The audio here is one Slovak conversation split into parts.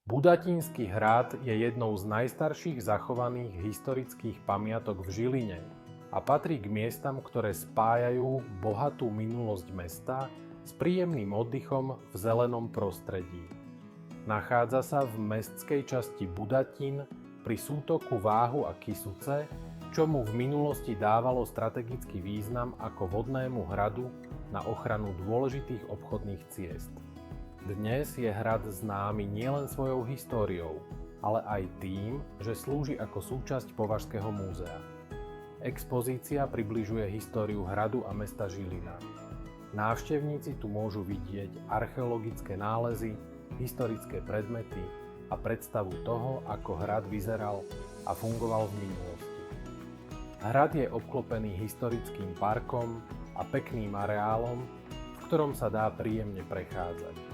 Budatínsky hrad je jednou z najstarších zachovaných historických pamiatok v Žiline a patrí k miestam, ktoré spájajú bohatú minulosť mesta s príjemným oddychom v zelenom prostredí. Nachádza sa v mestskej časti Budatín pri sútoku Váhu a Kysuce, čo mu v minulosti dávalo strategický význam ako vodnému hradu na ochranu dôležitých obchodných ciest. Dnes je hrad známy nielen svojou históriou, ale aj tým, že slúži ako súčasť Považského múzea. Expozícia približuje históriu hradu a mesta Žilina. Návštevníci tu môžu vidieť archeologické nálezy, historické predmety a predstavu toho, ako hrad vyzeral a fungoval v minulosti. Hrad je obklopený historickým parkom a pekným areálom, v ktorom sa dá príjemne prechádzať.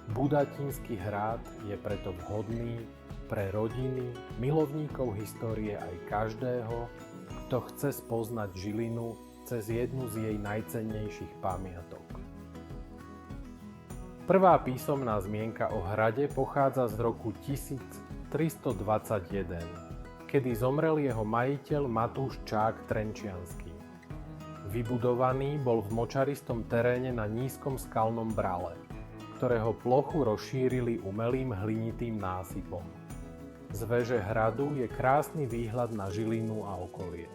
Budatínsky hrad je preto vhodný pre rodiny, milovníkov histórie aj každého, kto chce spoznať Žilinu cez jednu z jej najcennejších pamiatok. Prvá písomná zmienka o hrade pochádza z roku 1321, kedy zomrel jeho majiteľ Matúš Čák Trenčiansky. Vybudovaný bol v močaristom teréne na nízkom skalnom brale, ktorého plochu rozšírili umelým hlinitým násypom. Z veže hradu je krásny výhľad na Žilinu a okolie.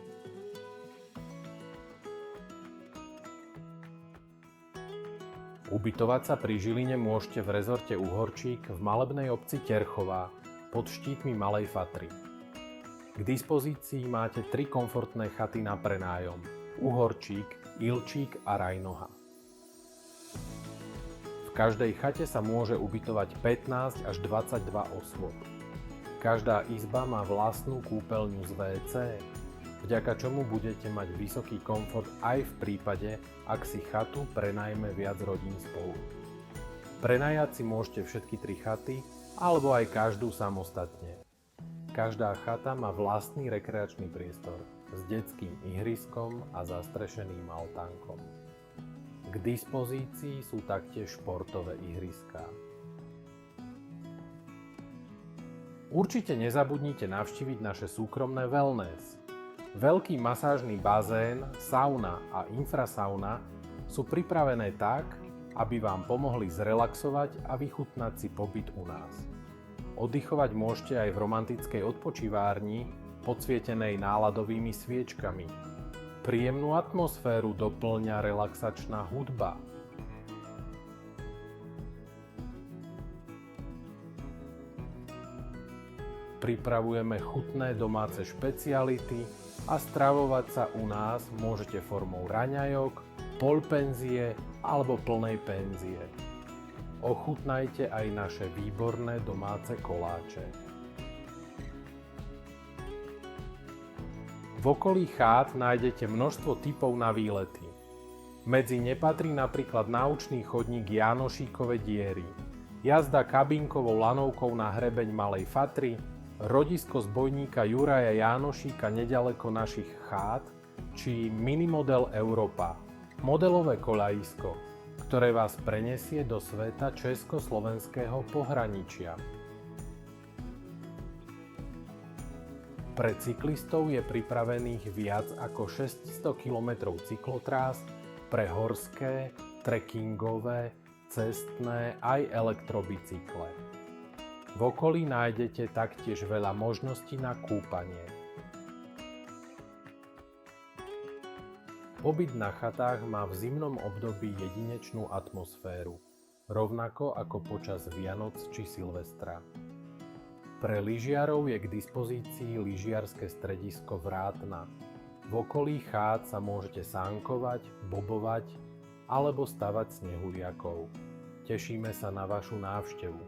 Ubytovať sa pri Žiline môžete v rezorte Uhorčík v malebnej obci Terchová pod štítmi Malej Fatry. K dispozícii máte 3 komfortné chaty na prenájom: Uhorčík, Ilčík a Rajnoha. V každej chate sa môže ubytovať 15 až 22 osôb. Každá izba má vlastnú kúpeľňu z WC, vďaka čomu budete mať vysoký komfort aj v prípade, ak si chatu prenajme viac rodín spolu. Prenajať si môžete všetky 3 chaty, alebo aj každú samostatne. Každá chata má vlastný rekreačný priestor s detským ihriskom a zastrešeným altánkom. K dispozícii sú taktiež športové ihriská. Určite nezabudnite navštíviť naše súkromné wellness. Veľký masážny bazén, sauna a infrasauna sú pripravené tak, aby vám pomohli zrelaxovať a vychutnať si pobyt u nás. Oddychovať môžete aj v romantickej odpočívárni, podsvietenej náladovými sviečkami. Príjemnú atmosféru doplňa relaxačná hudba. Pripravujeme chutné domáce špeciality a stravovať sa u nás môžete formou raňajok, polpenzie alebo plnej penzie. Ochutnajte aj naše výborné domáce koláče. V okolí chát nájdete množstvo typov na výlety. Medzi ne patrí napríklad naučný chodník Jánošíkove diery, jazda kabínkovou lanovkou na hrebeň Malej Fatry, rodisko zbojníka Juraja Jánošíka neďaleko našich chát, či minimodel Európa, modelové koľajisko, ktoré vás prenesie do sveta československého pohraničia. Pre cyklistov je pripravených viac ako 600 km cyklotrás pre horské, trekkingové, cestné aj elektrobicykle. V okolí nájdete taktiež veľa možností na kúpanie. Pobyt na chatách má v zimnom období jedinečnú atmosféru, rovnako ako počas Vianoc či Silvestra. Pre lyžiarov je k dispozícii lyžiarske stredisko Vrátna. V okolí chát sa môžete sánkovať, bobovať alebo stavať snehuliakov. Tešíme sa na vašu návštevu.